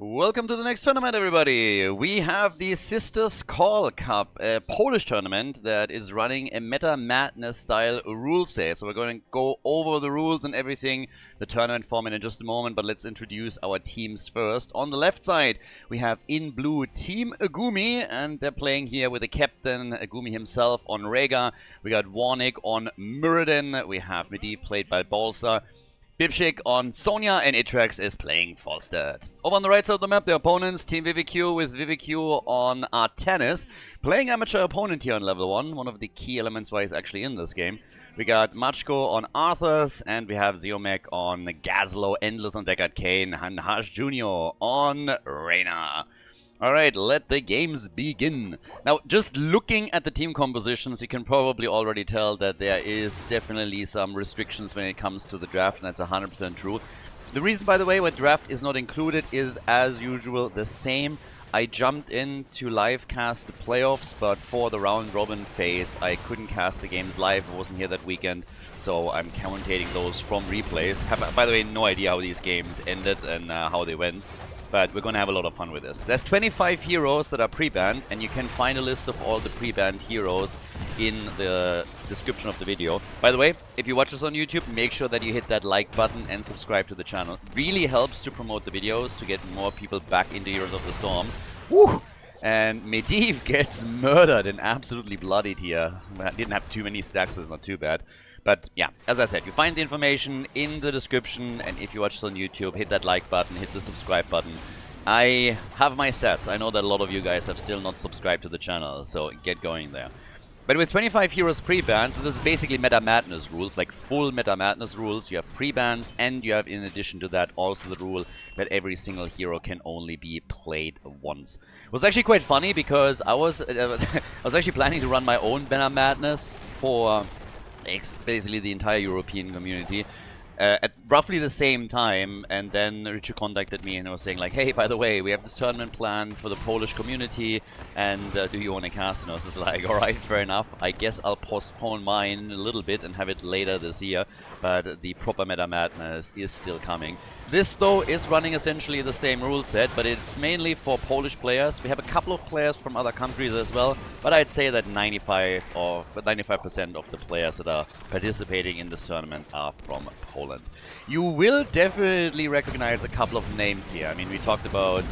Welcome to the next tournament, everybody. We have the Sisters Call Cup, a Polish tournament that is running a META Madness style rule set. So we're going to go over the rules and everything, the tournament format in just a moment, but let's introduce our teams first. On the left side, we have in blue Team Agumi, and they're playing here with the captain, Agumi himself, on Rega. We got Warnick on Muradin. We have Medivh played by Balsa. Bipshik on Sonya, and Itrax is playing Falstad. Over on the right side of the map, the opponents, Team VVQ with VVQ on Artanis, playing amateur opponent here on level 1, one of the key elements why he's actually in this game. We got Machko on Arthas, and we have Zeomek on Gazlo, Endless on Deckard Kane, and Hash Jr. on Reyna. Alright, let the games begin. Now, just looking at the team compositions, you can probably already tell that there is definitely some restrictions when it comes to the draft, and that's 100% true. The reason, by the way, why draft is not included is, as usual, the same. I jumped in to live cast the playoffs, but for the round-robin phase, I couldn't cast the games live. I wasn't here that weekend, so I'm commentating those from replays. Have, by the way, no idea how these games ended and how they went. But we're going to have a lot of fun with this. There's 25 heroes that are pre-banned, and you can find a list of all the pre-banned heroes in the description of the video. By the way, if you watch us on YouTube, make sure that you hit that like button and subscribe to the channel. Really helps to promote the videos, to get more people back into Heroes of the Storm. Woo! And Medivh gets murdered and absolutely bloodied here. I didn't have too many stacks, so it's not too bad. But yeah, as I said, you find the information in the description, and if you watch this on YouTube, hit that like button, hit the subscribe button. I have my stats. I know that a lot of you guys have still not subscribed to the channel, so get going there. But with 25 heroes pre-bans, so this is basically META Madness rules, like full META Madness rules. You have pre-bans, and you have, in addition to that, also the rule that every single hero can only be played once. It was actually quite funny because I was actually planning to run my own META Madness for basically the entire European community at roughly the same time, and then Richard contacted me and was saying like, hey, by the way, we have this tournament planned for the Polish community, and do you want to cast? And I was just like, alright, fair enough, I guess I'll postpone mine a little bit and have it later this year, but the proper META Madness is still coming. This, though, is running essentially the same rule set, but it's mainly for Polish players. We have a couple of players from other countries as well, but I'd say that 95% of the players that are participating in this tournament are from Poland. You will definitely recognize a couple of names here. I mean, we talked about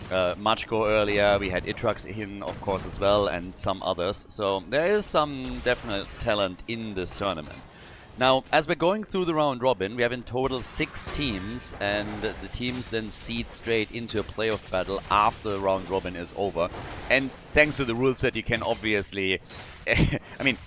Machko earlier, we had Itrax in, of course, as well, and some others. So there is some definite talent in this tournament. Now, as we're going through the round robin, we have in total 6 teams, and the teams then seed straight into a playoff battle after the round robin is over. And thanks to the rule set, you can obviously, I mean,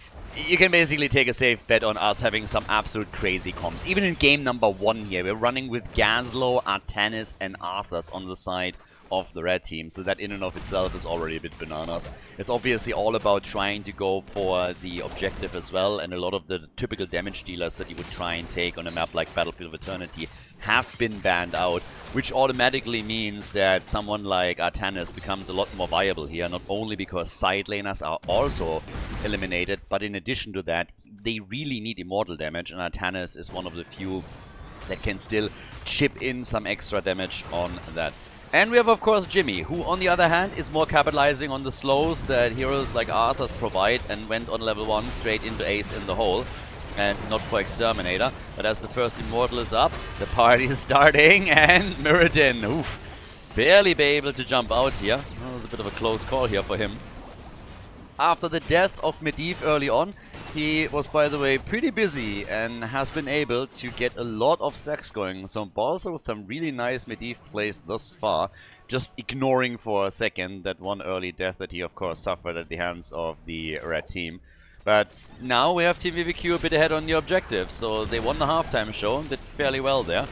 you can basically take a safe bet on us having some absolute crazy comps. Even in game number 1 here, we're running with Gazlo, Artanis, and Arthas on the side of the red team, so that in and of itself is already a bit bananas. It's obviously all about trying to go for the objective as well, and a lot of the typical damage dealers that you would try and take on a map like Battlefield of Eternity have been banned out, which automatically means that someone like Artanis becomes a lot more viable here, not only because side laners are also eliminated, but in addition to that, they really need immortal damage, and Artanis is one of the few that can still chip in some extra damage on that. And we have, of course, Jimmy, who, on the other hand, is more capitalizing on the slows that heroes like Arthas provide, and went on level 1 straight into Ace in the hole, and not for Exterminator. But as the first Immortal is up, the party is starting, and Muradin, oof, barely be able to jump out here. That was a bit of a close call here for him. After the death of Medivh early on, he was, by the way, pretty busy and has been able to get a lot of stacks going. So Balsa with some really nice Medivh plays thus far, just ignoring for a second that one early death that he, of course, suffered at the hands of the red team. But now we have Team VVQ a bit ahead on the objective, so they won the halftime show and did fairly well there.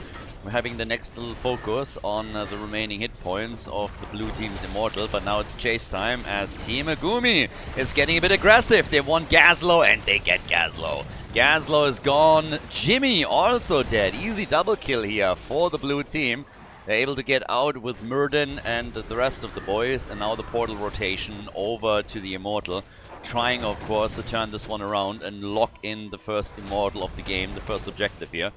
We're having the next little focus on the remaining hit points of the blue team's Immortal, but now it's chase time as Team Agumi is getting a bit aggressive. They want Gazlo, and they get Gazlo. Gazlo is gone. Jimmy also dead. Easy double kill here for the blue team. They're able to get out with Muradin and the rest of the boys, and now the portal rotation over to the Immortal, trying, of course, to turn this one around and lock in the first Immortal of the game, the first objective here.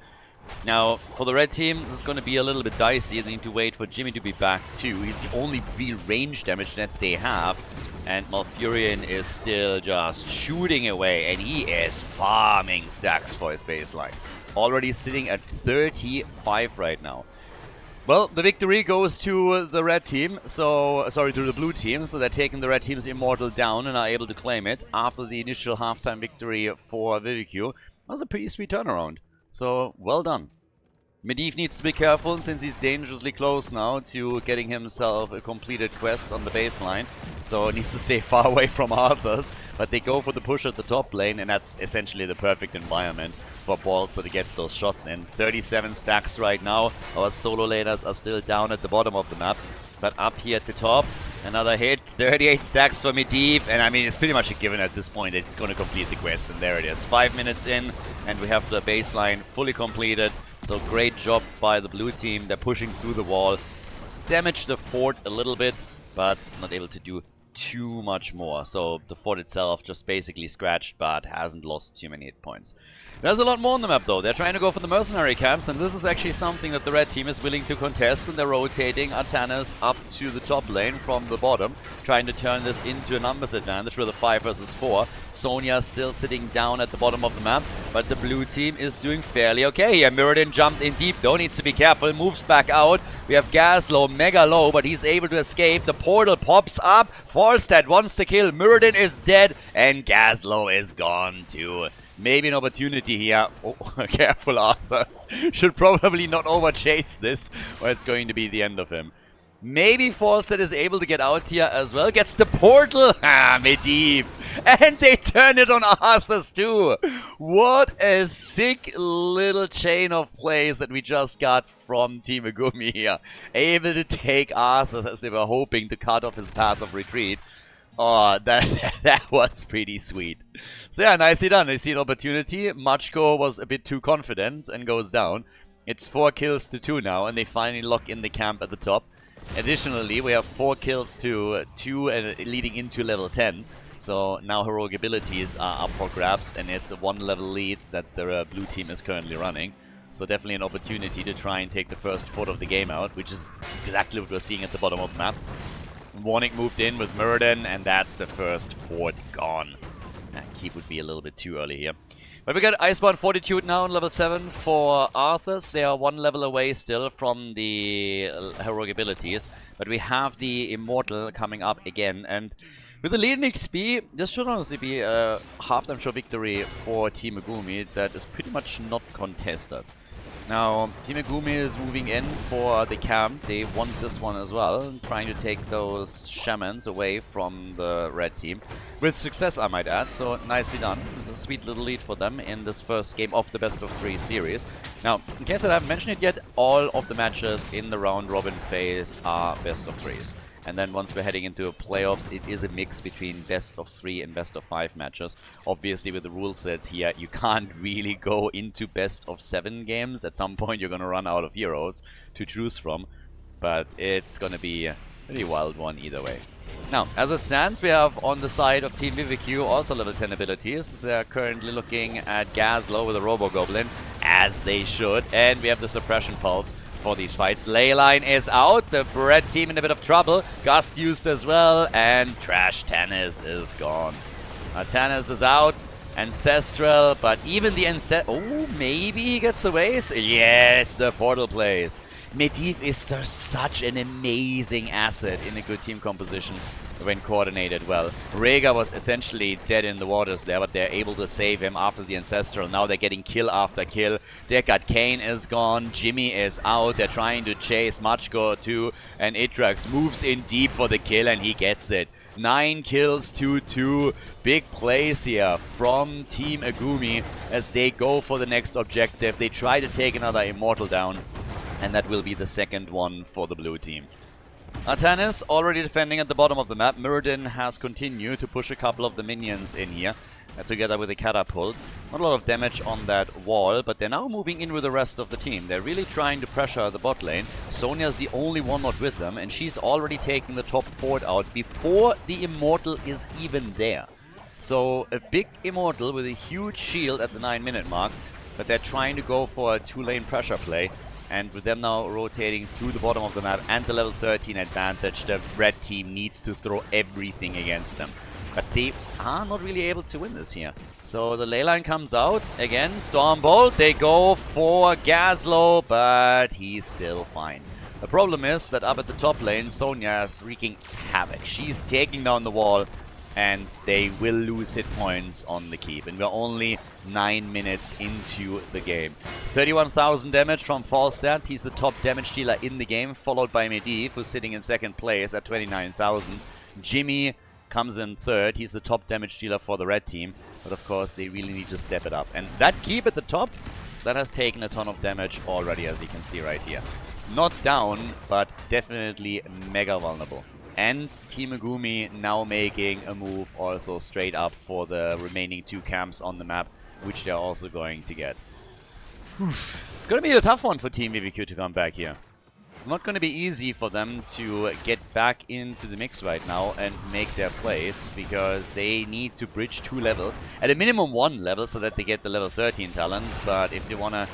Now, for the red team, this is going to be a little bit dicey. They need to wait for Jimmy to be back too. He's the only real range damage that they have. And Malfurion is still just shooting away, and he is farming stacks for his baseline. Already sitting at 35 right now. Well, the victory goes to the red team, so, sorry, to the blue team, so they're taking the red team's Immortal down and are able to claim it after the initial halftime victory for Vivq. That was a pretty sweet turnaround, so well done. Maiev needs to be careful since he's dangerously close now to getting himself a completed quest on the baseline, so he needs to stay far away from Arthur's, but they go for the push at the top lane, and that's essentially the perfect environment for Balsa to get those shots in. 37 stacks right now. Our solo laners are still down at the bottom of the map, but up here at the top, another hit. 38 stacks for Maiev, and I mean, it's pretty much a given at this point that it's going to complete the quest, and there it is. 5 minutes in, and we have the baseline fully completed. So great job by the blue team. They're pushing through the wall. Damaged the fort a little bit, but not able to do too much more. So the fort itself just basically scratched, but hasn't lost too many hit points. There's a lot more on the map though. They're trying to go for the mercenary camps, and this is actually something that the red team is willing to contest, and they're rotating Artanis up to the top lane from the bottom, trying to turn this into a numbers advantage with a 5 versus 4. Sonya still sitting down at the bottom of the map, but the blue team is doing fairly okay here. Muradin jumped in deep though, needs to be careful, moves back out. We have Gaslow, mega low, but he's able to escape. The portal pops up. Falstad wants to kill. Muradin is dead, and Gaslow is gone too. Maybe an opportunity here. Oh, careful, Arthurs. Should probably not overchase this, or it's going to be the end of him. Maybe Falstad is able to get out here as well. Gets the portal. Ah, Maiev. And they turn it on Arthurs too. What a sick little chain of plays that we just got from Team Megumi here. Able to take Arthurs as they were hoping to cut off his path of retreat. Oh, that was pretty sweet. So yeah, nicely done. They see an opportunity. Machko was a bit too confident and goes down. It's 4 kills to 2 now, and they finally lock in the camp at the top. Additionally, we have 4 kills to 2 leading into level 10. So now heroic abilities are up for grabs, and it's a 1 level lead that the blue team is currently running. So definitely an opportunity to try and take the first fort of the game out, which is exactly what we're seeing at the bottom of the map. Warning moved in with Muradin, and that's the first fort gone. Keep would be a little bit too early here. But we got Iceborne Fortitude now on level 7 for Arthurs. They are 1 level away still from the heroic abilities. But we have the Immortal coming up again. And with the lead in XP, this should honestly be a halftime show victory for Team Megumi that is pretty much not contested. Now, Team Megumi is moving in for the camp. They want this one as well, trying to take those shamans away from the red team. With success, I might add, so nicely done. A sweet little lead for them in this first game of the best of 3 series. Now, in case I haven't mentioned it yet, all of the matches in the round robin phase are best of 3s. And then once we're heading into playoffs, it is a mix between best of 3 and best of 5 matches. Obviously, with the rule set here, you can't really go into best of 7 games. At some point, you're going to run out of heroes to choose from. But it's going to be a pretty wild one either way. Now, as it stands, we have on the side of Team Vivq also level 10 abilities. They're currently looking at Gaslow with a Robo-Goblin, as they should. And we have the Suppression Pulse for these fights. Leyline is out. The red team in a bit of trouble. Gust used as well. And Trash Tannis is gone. Tannis is out. Ancestral, but even the Oh, maybe he gets away. Yes, the portal plays. Maiev is such an amazing asset in a good team composition when coordinated well. Rhaegar was essentially dead in the waters there, but they're able to save him after the Ancestral. Now they're getting kill after kill. Deckard Kane is gone. Jimmy is out. They're trying to chase Machko too. And Itrax moves in deep for the kill, and he gets it. 9 kills to 2. Big plays here from Team Megumi as they go for the next objective. They try to take another Immortal down, and that will be the second one for the blue team. Artanis already defending at the bottom of the map. Muradin has continued to push a couple of the minions in here, together with a catapult. Not a lot of damage on that wall, but they're now moving in with the rest of the team. They're really trying to pressure the bot lane. Sonya's the only one not with them, and she's already taking the top fort out before the Immortal is even there. So a big Immortal with a huge shield at the 9-minute mark but they're trying to go for a 2-lane pressure play. And with them now rotating through the bottom of the map and the level 13 advantage, the red team needs to throw everything against them. But they are not really able to win this here. So the ley line comes out. Again, Stormbolt. They go for Gazlo, but he's still fine. The problem is that up at the top lane, Sonya is wreaking havoc. She's taking down the wall, and they will lose hit points on the keep. And we're only 9 minutes into the game. 31,000 damage from Falstad. He's the top damage dealer in the game, followed by Medivh, who's sitting in second place at 29,000. Jimmy comes in third. He's the top damage dealer for the red team. But of course, they really need to step it up. And that keep at the top, that has taken a ton of damage already, as you can see right here. Not down, but definitely mega vulnerable. And Team Megumi now making a move also straight up for the remaining 2 camps on the map, which they're also going to get. It's going to be a tough one for Team VVQ to come back here. It's not going to be easy for them to get back into the mix right now and make their plays, because they need to bridge 2 levels. At a minimum 1 level so that they get the level 13 talent, but if they want to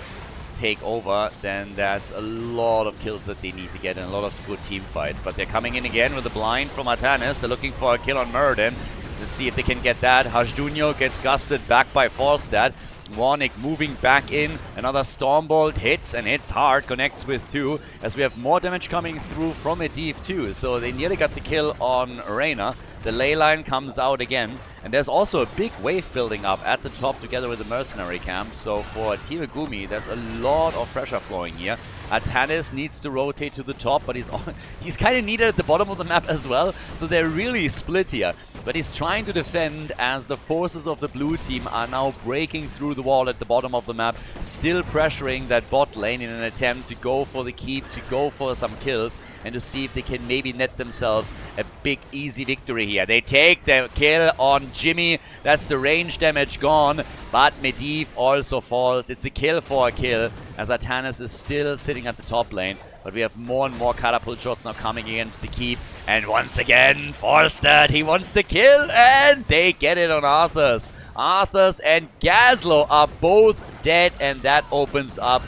take over, then that's a lot of kills that they need to get and a lot of good team fights. But they're coming in again with a blind from Artanis. They're looking for a kill on Muradin. Let's see if they can get that. Hashdunyo gets gusted back by Falstad. Warnick moving back in. Another Stormbolt hits, and hits hard. Connects with 2, as we have more damage coming through from Medivh too. So they nearly got the kill on Reyna. The ley line comes out again, and there's also a big wave building up at the top together with the mercenary camp. So for Team Megumi, there's a lot of pressure flowing here. Artanis needs to rotate to the top, but he's kind of needed at the bottom of the map as well. So they're really split here. But he's trying to defend as the forces of the blue team are now breaking through the wall at the bottom of the map, still pressuring that bot lane in an attempt to go for the keep, to go for some kills, and to see if they can maybe net themselves a big easy victory here. They take the kill on Jimmy. That's the range damage gone, but Medivh also falls. It's a kill for a kill, as Artanis is still sitting at the top lane. But we have more and more catapult shots now coming against the keep. And once again, Falstad, he wants the kill, and they get it on Arthas. Arthas and Gazlo are both dead, and that opens up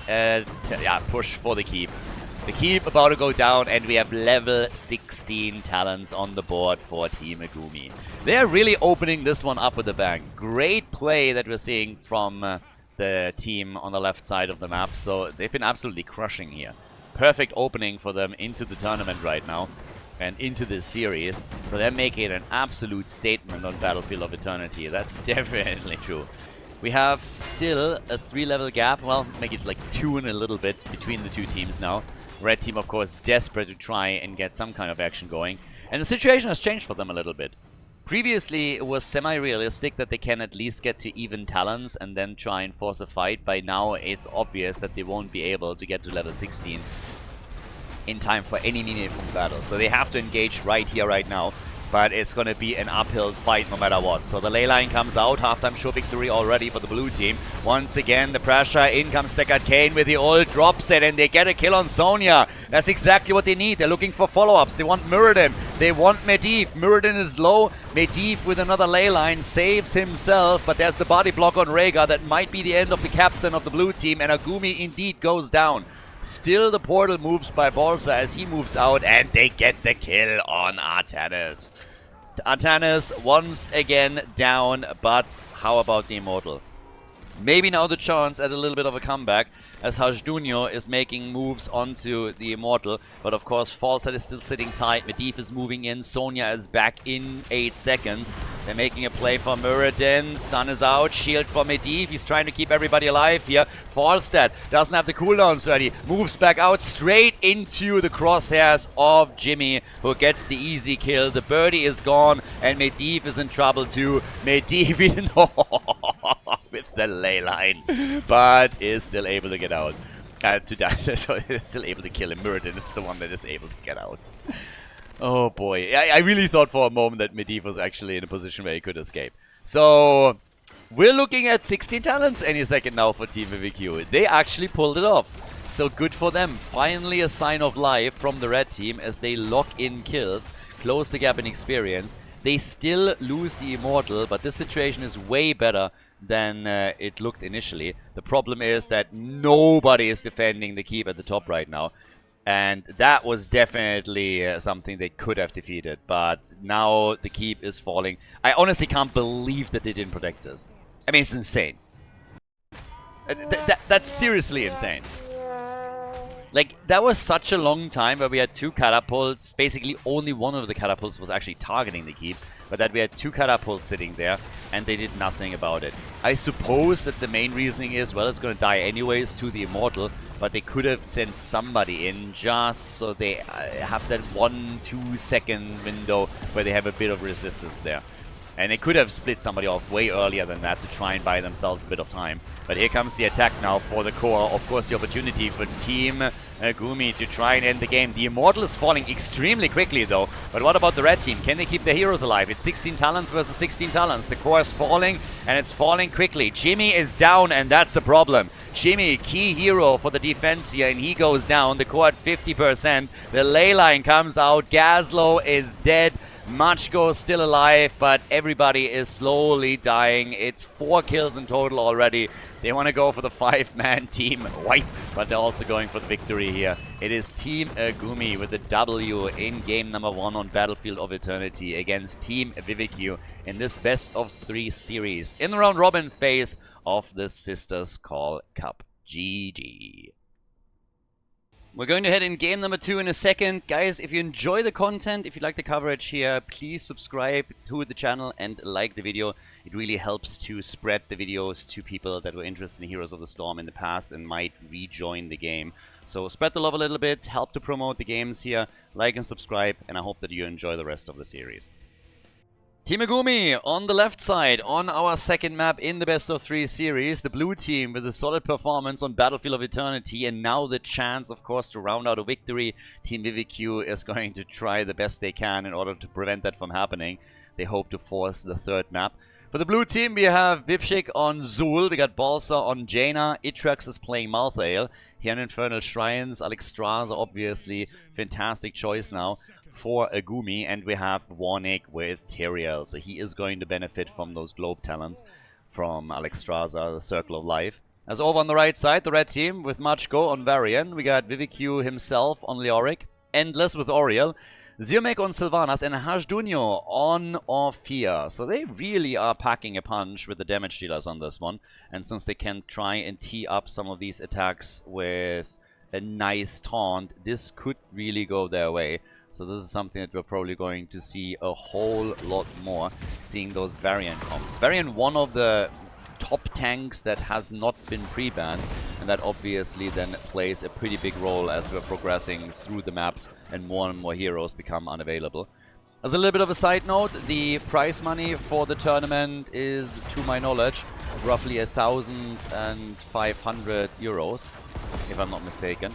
a push for the keep. The keep about to go down, and we have level 16 talents on the board for Team Megumi. They're really opening this one up with a bang. Great play that we're seeing from the team on the left side of the map. So they've been absolutely crushing here. Perfect opening for them into the tournament right now and into this series. So they're making an absolute statement on Battlefield of Eternity. That's definitely true. We have still a 3-level gap. Well, make it like 2 and a little bit between the 2 teams now. Red team, of course, desperate to try and get some kind of action going. And the situation has changed for them a little bit. Previously, it was semi-realistic that they can at least get to even talents and then try and force a fight. By now, it's obvious that they won't be able to get to level 16 in time for any meaningful battle. So they have to engage right here, right now. But it's going to be an uphill fight no matter what. So the ley line comes out. Halftime show victory already for the blue team. Once again, the pressure. In comes Deckard Kane with the ult. Drops it, and they get a kill on Sonya. That's exactly what they need. They're looking for follow-ups. They want Muradin. They want Medivh. Muradin is low. Medivh with another ley line saves himself. But there's the body block on Rhaegar. That might be the end of the captain of the blue team. And Agumi indeed goes down. Still, the portal moves by Balsa as he moves out, and they get the kill on Artanis. Artanis once again down, but how about the Immortal? Maybe now the chance at a little bit of a comeback, as Hashdunyo is making moves onto the Immortal. But of course, Falstad is still sitting tight. Medivh is moving in. Sonya is back in 8 seconds. They're making a play for Muradin. Stun is out. Shield for Medivh. He's trying to keep everybody alive here. Falstad doesn't have the cooldowns ready. Moves back out straight into the crosshairs of Jimmy, who gets the easy kill. The birdie is gone, and Medivh is in trouble too. Medivh with the ley line, but is still able to get out. To die, so is still able to kill him. Muradin is the one that is able to get out. Oh boy, I really thought for a moment that Medivh was actually in a position where he could escape. So we're looking at 16 talents any second now for Team VVQ. They actually pulled it off. So good for them. Finally a sign of life from the red team as they lock in kills, close the gap in experience. They still lose the Immortal, but this situation is way better than it looked initially. The problem is that nobody is defending the keep at the top right now. And that was definitely something they could have defeated. But now the keep is falling. I honestly can't believe that they didn't protect this. I mean, it's insane. That's seriously insane. Like, that was such a long time where we had 2 catapults. Basically, only one of the catapults was actually targeting the keep. But that we had 2 catapults sitting there, and they did nothing about it. I suppose that the main reasoning is, well, it's going to die anyways to the Immortal. But they could have sent somebody in just so they have that 1-2 second window where they have a bit of resistance there. And they could have split somebody off way earlier than that to try and buy themselves a bit of time. But here comes the attack now for the core. Of course, the opportunity for Team Gumi to try and end the game. The Immortal is falling extremely quickly, though. But what about the red team? Can they keep their heroes alive? It's 16 talents versus 16 talents. The core is falling, and it's falling quickly. Jimmy is down, and that's a problem. Jimmy, key hero for the defense here, and he goes down. The core at 50%. The ley line comes out. Gazlo is dead. Machko still alive, but everybody is slowly dying. It's 4 kills in total already. They want to go for the 5-man team white, but they're also going for the victory here. It is Team Gumi with the W in game number 1 on Battlefield of Eternity against Team Vivek in this best of 3 series in the round robin phase of the Sisters Call Cup. GG. We're going to head in game number 2 in a second. Guys, if you enjoy the content, if you like the coverage here, please subscribe to the channel and like the video. It really helps to spread the videos to people that were interested in Heroes of the Storm in the past and might rejoin the game. So spread the love a little bit, help to promote the games here, like and subscribe, and I hope that you enjoy the rest of the series. Team Gumi on the left side on our second map in the best of 3 series. The blue team with a solid performance on Battlefield of Eternity and now the chance, of course, to round out a victory. Team Vivek is going to try the best they can in order to prevent that from happening. They hope to force the 3rd map. For the blue team, we have Bipshik on Zul. We got Balsa on Jaina. Itrax is playing Malthael. Here in Infernal Shrines, Alex Straza, obviously, fantastic choice now for Gumi, and we have Warnick with Tyrael, so he is going to benefit from those globe talents from Alex Straza, the Circle of Life. As over on the right side, the red team with Machko on Varian, we got Vivek himself on Leoric, Endless with Oriel, Zirmek on Sylvanas, and Hajdunyo on Orphea. So they really are packing a punch with the damage dealers on this one, and since they can try and tee up some of these attacks with a nice taunt, this could really go their way. So this is something that we're probably going to see a whole lot more, seeing those Varian comps. Varian, one of the top tanks that has not been pre-banned, and that obviously then plays a pretty big role as we're progressing through the maps and more heroes become unavailable. As a little bit of a side note, the prize money for the tournament is, to my knowledge, roughly 1,500 euros, if I'm not mistaken.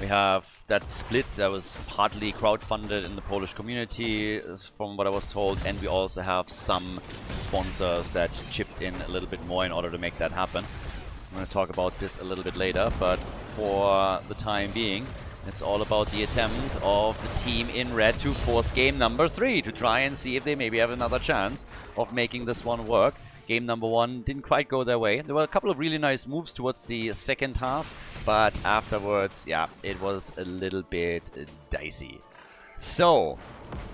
We have that split that was partly crowdfunded in the Polish community, from what I was told, and we also have some sponsors that chipped in a little bit more in order to make that happen. I'm going to talk about this a little bit later, but for the time being, it's all about the attempt of the team in red to force game number 3, to try and see if they maybe have another chance of making this one work. Game number 1 didn't quite go their way. There were a couple of really nice moves towards the second half, but afterwards, yeah, it was a little bit dicey. So,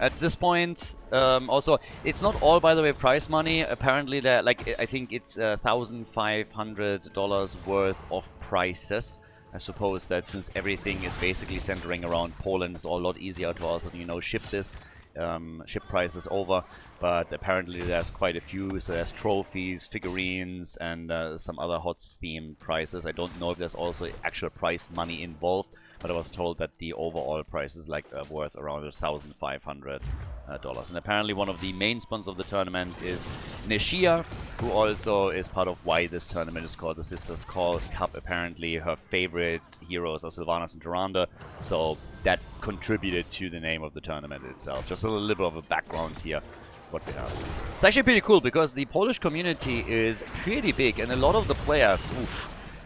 at this point, also, it's not all, by the way, prize money. Apparently, like, I think it's $1,500 worth of prizes. I suppose that since everything is basically centering around Poland, it's all a lot easier to also, you know, ship this. Ship prices over, but apparently there's quite a few, so there's trophies, figurines, and some other HOTS themed prizes. I don't know if there's also actual prize money involved, but I was told that the overall price is like worth around $1,500. And apparently one of the main sponsors of the tournament is Neshia, who also is part of why this tournament is called the Sisters Call Cup. Apparently her favorite heroes are Sylvanas and Duranda, so that contributed to the name of the tournament itself. Just a little bit of a background here, what we have. It's actually pretty cool because the Polish community is pretty big, and a lot of the players,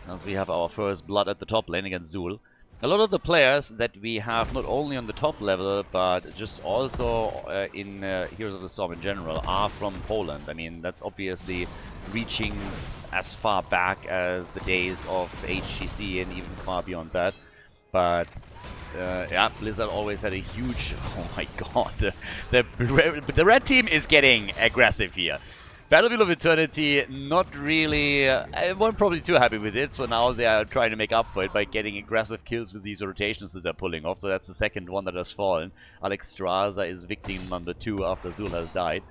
as we have our first blood at the top lane against Zul, a lot of the players that we have, not only on the top level, but just also in Heroes of the Storm in general, are from Poland. I mean, that's obviously reaching as far back as the days of HGC and even far beyond that. But yeah, Blizzard always had a huge... Oh my god, the red team is getting aggressive here. Battlefield of Eternity, not really... I wasn't probably too happy with it, so now they are trying to make up for it by getting aggressive kills with these rotations that they're pulling off. So that's the second one that has fallen. Alexstrasza is victim number 2 after Zul has died.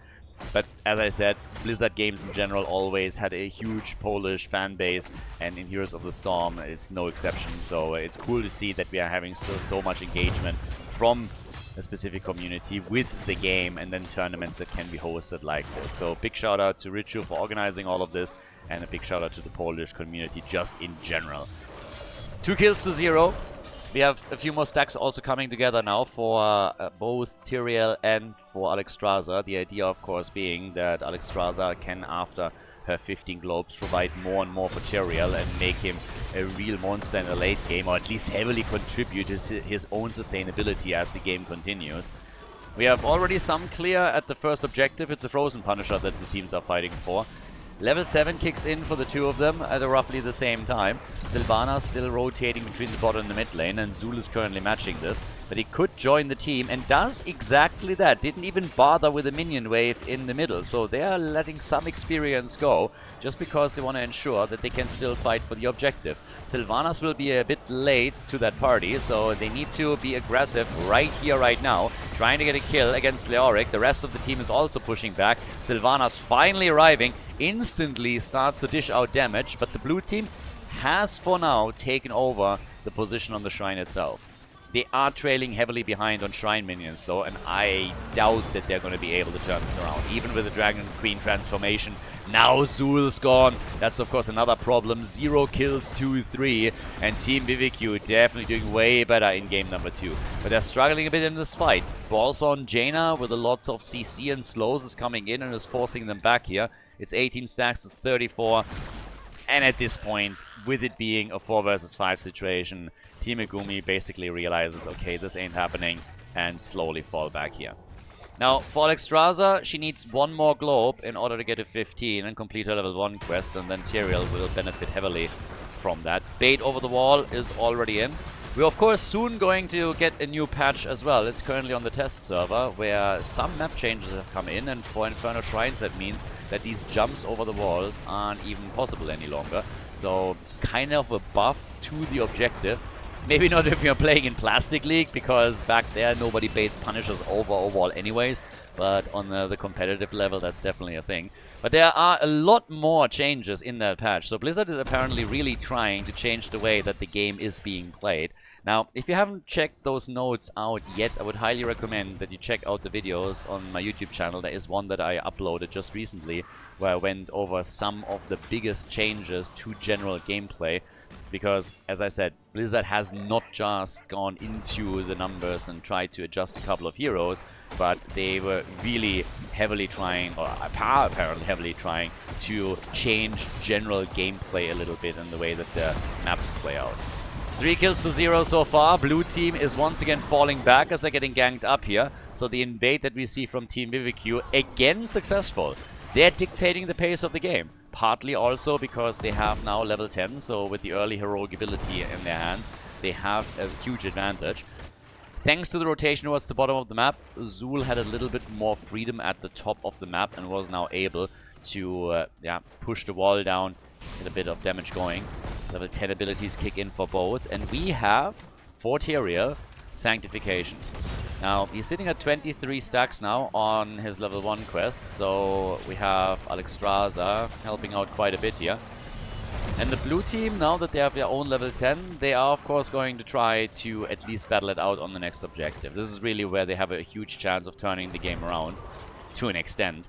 But as I said, Blizzard games in general always had a huge Polish fan base, and in Heroes of the Storm it's no exception. So it's cool to see that we are having still so much engagement from a specific community with the game, and then tournaments that can be hosted like this. So big shout out to Lucio for organizing all of this, and a big shout out to the Polish community just in general. 2 kills to 0. We have a few more stacks also coming together now for both Tyrael and for Alexstrasza. The idea, of course, being that Alexstrasza can, after her 15 globes, provide more and more for Tyrael and make him a real monster in the late game, or at least heavily contribute to his own sustainability as the game continues. We have already some clear at the first objective. It's a Frozen Punisher that the teams are fighting for. Level 7 kicks in for the 2 of them at roughly the same time. Sylvanas still rotating between the bot and the mid lane, and Zul is currently matching this. But he could join the team and does exactly that. Didn't even bother with a minion wave in the middle. So they are letting some experience go just because they want to ensure that they can still fight for the objective. Sylvanas will be a bit late to that party, so they need to be aggressive right here, right now, trying to get a kill against Leoric. The rest of the team is also pushing back. Sylvanas finally arriving, instantly starts to dish out damage, but the blue team has for now taken over the position on the shrine itself. They are trailing heavily behind on shrine minions though, and I doubt that they're going to be able to turn this around, even with the Dragon Queen transformation. Now Zul's gone. That's of course another problem. 0 kills, 2-3, and Team BBQ definitely doing way better in game number 2. But they're struggling a bit in this fight. Balls on Jaina with a lot of CC and slows is coming in and is forcing them back here. It's 18 stacks, it's 34. And at this point, with it being a 4 versus 5 situation, Team Megumi basically realizes, okay, this ain't happening, and slowly fall back here. Now, for Alexstrasza, she needs 1 more globe in order to get to 15 and complete her level 1 quest, and then Tyrael will benefit heavily from that. Bait over the wall is already in. We're of course soon going to get a new patch as well. It's currently on the test server, where some map changes have come in, and for Infernal Shrines that means that these jumps over the walls aren't even possible any longer. So, kind of a buff to the objective. Maybe not if you're playing in Plastic League, because back there nobody baits Punishers over a wall anyways, but on the competitive level that's definitely a thing. But there are a lot more changes in that patch, so Blizzard is apparently really trying to change the way that the game is being played. Now, if you haven't checked those notes out yet, I would highly recommend that you check out the videos on my YouTube channel. There is one that I uploaded just recently, where I went over some of the biggest changes to general gameplay. Because, as I said, Blizzard has not just gone into the numbers and tried to adjust a couple of heroes, but they were really heavily trying, or apparently heavily trying, to change general gameplay a little bit in the way that the maps play out. 3 kills to 0 so far. Blue team is once again falling back as they're getting ganked up here. So the invade that we see from Team BBQ, again successful. They're dictating the pace of the game. Partly also because they have now level 10, so with the early heroic ability in their hands, they have a huge advantage. Thanks to the rotation towards the bottom of the map, Zul had a little bit more freedom at the top of the map and was now able to push the wall down, get a bit of damage going. Level 10 abilities kick in for both, and we have, for Tyrael, Sanctification. Now, he's sitting at 23 stacks now on his level 1 quest, so we have Alexstrasza helping out quite a bit here. And the blue team, now that they have their own level 10, they are of course going to try to at least battle it out on the next objective. This is really where they have a huge chance of turning the game around, to an extent.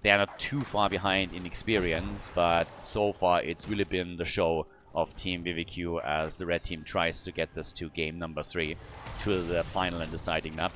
They are not too far behind in experience, but so far it's really been the show of Team BBQ as the red team tries to get this to game number 3, to the final and deciding map.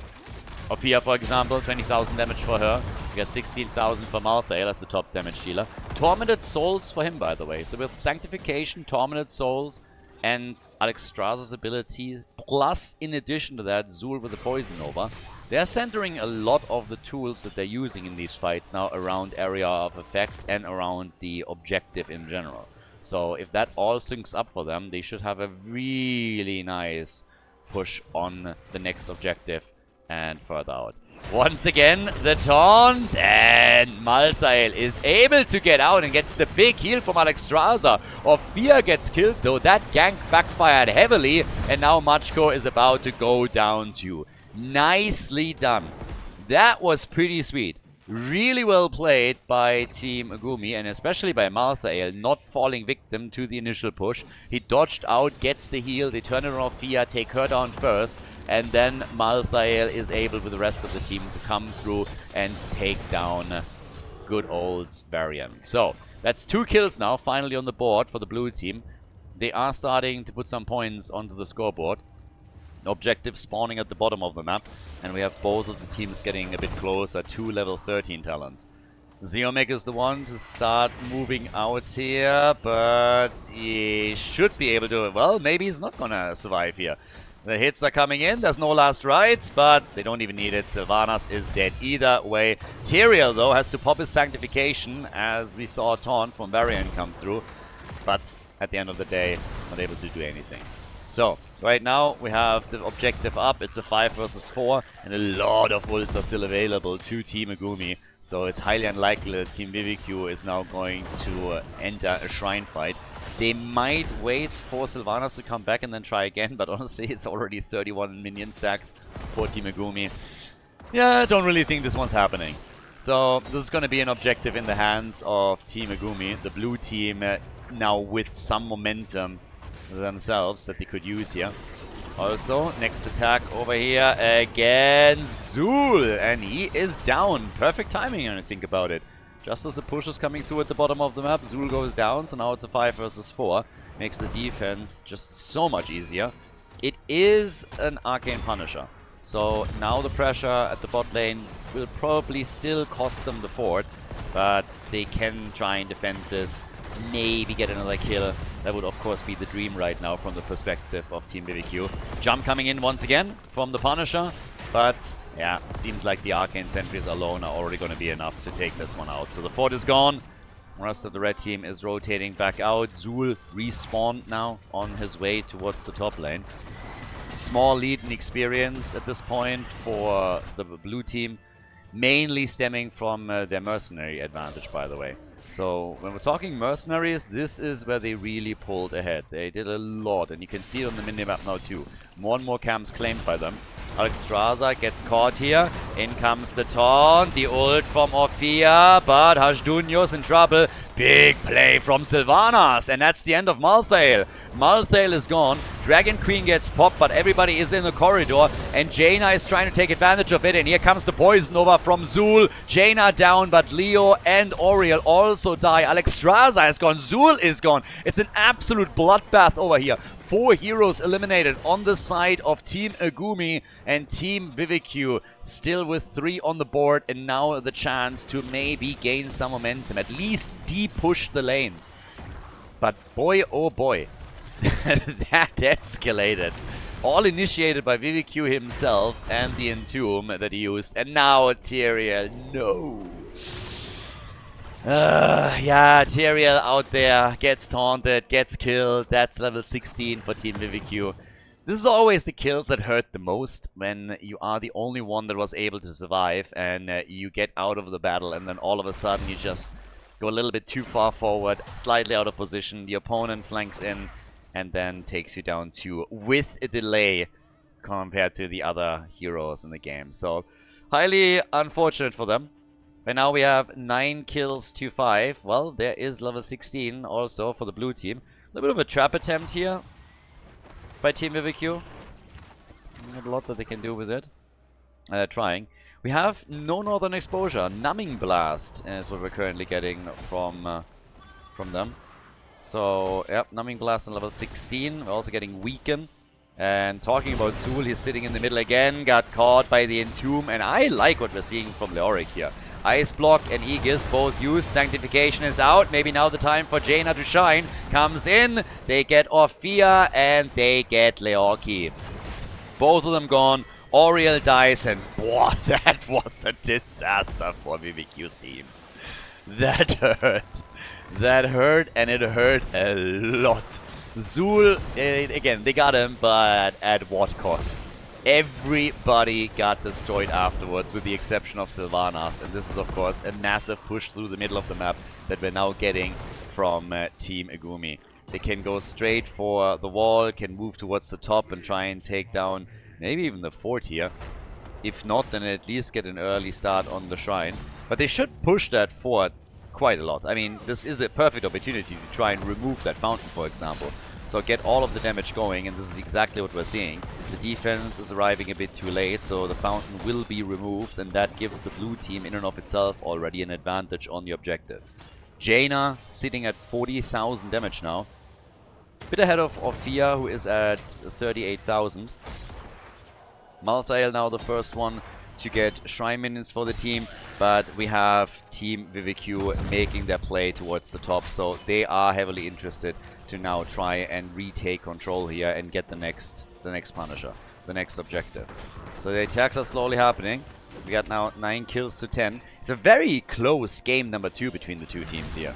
Ophia, for example, 20,000 damage for her. We got 16,000 for Malthael as the top damage dealer. Tormented Souls for him, by the way. So with Sanctification, Tormented Souls, and Alexstrasza's ability, plus in addition to that, Zul with the Poison Nova, They're centering a lot of the tools that they're using in these fights now around area of effect and around the objective in general. So if that all syncs up for them, they should have a really nice push on the next objective and further out. Once again, the taunt, and Malthael is able to get out and gets the big heal from Alexstrasza. Ophir gets killed, though that gank backfired heavily, and now Machko is about to go down too. Nicely done. That was pretty sweet. Really well played by Team Agumi, and especially by Malthael, not falling victim to the initial push. He dodged out, gets the heal, they turn it on Ophir, take her down first, and then Malthael is able with the rest of the team to come through and take down good old Varian. So, that's 2 kills now, finally on the board for the blue team. They are starting to put some points onto the scoreboard. Objective spawning at the bottom of the map, and we have both of the teams getting a bit closer to level 13 talents. Zeomek is the one to start moving out here, but he should be able to... Well, maybe he's not gonna survive here. The hits are coming in, there's no last rites, but they don't even need it. Sylvanas is dead either way. Tyrael, though, has to pop his Sanctification, as we saw a taunt from Varian come through, but at the end of the day, not able to do anything. So, right now we have the objective up, it's a 5 versus 4, and a lot of ults are still available to Team Agumi. So it's highly unlikely that Team BBQ is now going to enter a shrine fight. They might wait for Sylvanas to come back and then try again, but honestly it's already 31 minion stacks for Team Agumi. Yeah, I don't really think this one's happening. So this is going to be an objective in the hands of Team Agumi, the blue team now with some momentum themselves that they could use here. Also, next attack over here against Zul, and he is down. Perfect timing when you think about it. Just as the push is coming through at the bottom of the map, Zul goes down, so now it's a 5 versus 4. Makes the defense just so much easier. It is an Arcane Punisher, so now the pressure at the bot lane will probably still cost them the fort, but they can try and defend this, maybe get another kill. That would of course be the dream right now from the perspective of Team BBQ. Jump coming in once again from the Punisher, but yeah, seems like the Arcane Sentries alone are already going to be enough to take this one out. So the fort is gone. The rest of the red team is rotating back out. Zul respawned now on his way towards the top lane. Small lead in experience at this point for the blue team, mainly stemming from their mercenary advantage, by the way. So when we're talking mercenaries, this is where they really pulled ahead. They did a lot, and you can see it on the minimap now too. More and more camps claimed by them. Alexstrasza gets caught here. In comes the taunt, the ult from Ophir, but Hashdunyo's in trouble. Big play from Sylvanas, and that's the end of Malthael. Malthael is gone. Dragon Queen gets popped, but everybody is in the corridor, and Jaina is trying to take advantage of it, and here comes the poison over from Zul. Jaina down, but Leo and Oriel also die. Alexstrasza has gone, Zul is gone. It's an absolute bloodbath over here. 4 heroes eliminated on the side of Team Agumi, and Team BBQ still with 3 on the board, and now the chance to maybe gain some momentum, at least de-push the lanes. But boy, oh boy, that escalated. All initiated by BBQ himself and the Entomb that he used, and now Tyrael, no. Yeah, Tyrael out there, gets taunted, gets killed. That's level 16 for Team BBQ. This is always the kills that hurt the most, when you are the only one that was able to survive, and you get out of the battle, and then all of a sudden you just go a little bit too far forward, slightly out of position, the opponent flanks in, and then takes you down too, with a delay compared to the other heroes in the game. So, highly unfortunate for them. By now we have 9 kills to 5. Well, there is level 16 also for the blue team. A little bit of a trap attempt here by Team BBQ. Not a lot that they can do with it. Trying. We have no northern exposure. Numbing Blast is what we're currently getting from them. So, yep, Numbing Blast on level 16. We're also getting Weaken. And talking about Zul, he's sitting in the middle again. Got caught by the Entomb. And I like what we're seeing from Leoric here. Ice Block and Aegis both used. Sanctification is out. Maybe now the time for Jaina to shine. Comes in. They get Ophir and they get Leorki. Both of them gone. Oriel dies, and boah, that was a disaster for VVQ's team. That hurt. That hurt, and it hurt a lot. Zul, again, they got him, but at what cost? Everybody got destroyed afterwards, with the exception of Sylvanas. And this is, of course, a massive push through the middle of the map that we're now getting from Team Agumi. They can go straight for the wall, can move towards the top and try and take down maybe even the fort here. If not, then at least get an early start on the shrine. But they should push that fort quite a lot. I mean, this is a perfect opportunity to try and remove that fountain, for example. So get all of the damage going, and this is exactly what we're seeing. The defense is arriving a bit too late, so the fountain will be removed, and that gives the blue team in and of itself already an advantage on the objective. Jaina sitting at 40,000 damage now. Bit ahead of Orphea, who is at 38,000. Malthael now the first one to get shrine minions for the team, but we have Team VVQ making their play towards the top, so they are heavily interested to now try and retake control here and get the next Punisher, the next objective. So the attacks are slowly happening. We got now 9 kills to 10. It's a very close game number 2 between the two teams here.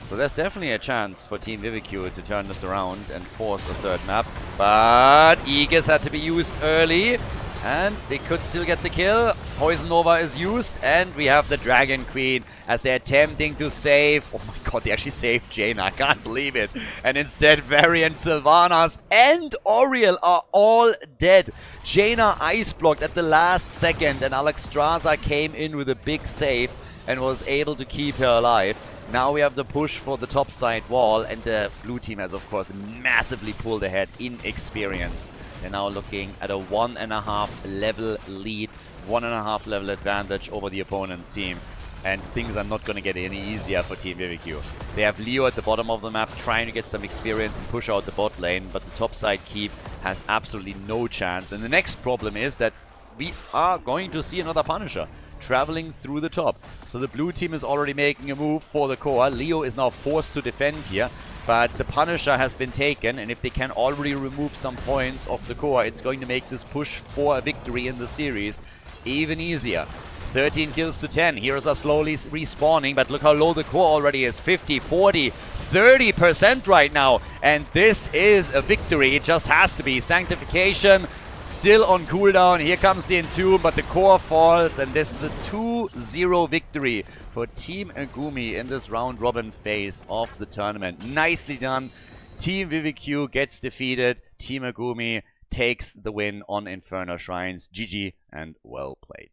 So there's definitely a chance for Team VVQ to turn this around and force a third map. But Aegis had to be used early, and they could still get the kill. Poison Nova is used, and we have the Dragon Queen as they're attempting to save. Oh my god, they actually saved Jaina. I can't believe it. And instead, Variant, Sylvanas, and Oriel are all dead. Jaina ice blocked at the last second, and Alexstrasza came in with a big save and was able to keep her alive. Now we have the push for the top side wall, and the blue team has, of course, massively pulled ahead in experience. They're now looking at a 1.5 level lead, 1.5 level advantage over the opponent's team. And things are not going to get any easier for Team VVQ. They have Leo at the bottom of the map trying to get some experience and push out the bot lane, but the top side keep has absolutely no chance. And the next problem is that we are going to see another Punisher traveling through the top. So the blue team is already making a move for the core. Leo is now forced to defend here, but the Punisher has been taken, and if they can already remove some points of the core, it's going to make this push for a victory in the series even easier. 13 kills to 10. Heroes are slowly respawning, but look how low the core already is. 50, 40, 30% right now, and this is a victory. It just has to be. Sanctification still on cooldown. Here comes the Entomb, but the core falls, and this is a 2-0 victory for Team Agumi in this round-robin phase of the tournament. Nicely done. Team VVQ gets defeated. Team Agumi takes the win on Inferno Shrines. GG and well played.